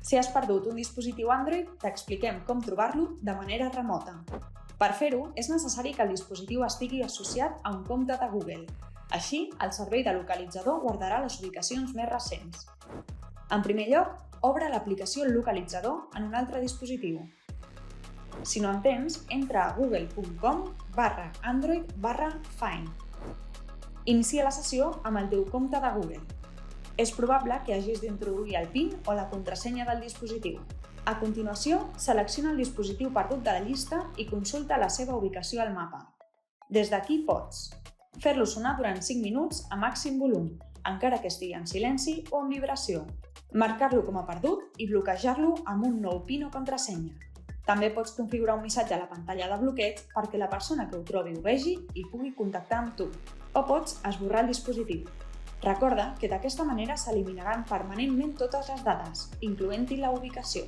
Si has perdut un dispositiu Android, t'expliquem com trobar-lo de manera remota. Per fer-ho, és necessari que el dispositiu estigui associat a un compte de Google. Així, el servei de localitzador guardarà les ubicacions més recents. En primer lloc, obre l'aplicació Localitzador en un altre dispositiu. Si no en tens, entra a google.com/android/find. Inicia la sessió amb el teu compte de Google. És probable que hagis d'introduir el PIN o la contrasenya del dispositiu. A continuació, selecciona el dispositiu perdut de la llista i consulta la seva ubicació al mapa. Des d'aquí pots fer-lo sonar durant 5 minuts a màxim volum, encara que estigui en silenci o en vibració, marcar-lo com a perdut i bloquejar-lo amb un nou PIN o contrasenya. També pots configurar un missatge a la pantalla de bloqueig perquè la persona que ho trobi ho vegi i pugui contactar amb tu, o pots esborrar el dispositiu. Recorda que d'aquesta manera s'eliminaran permanentment totes les dades, incloent-hi la ubicació.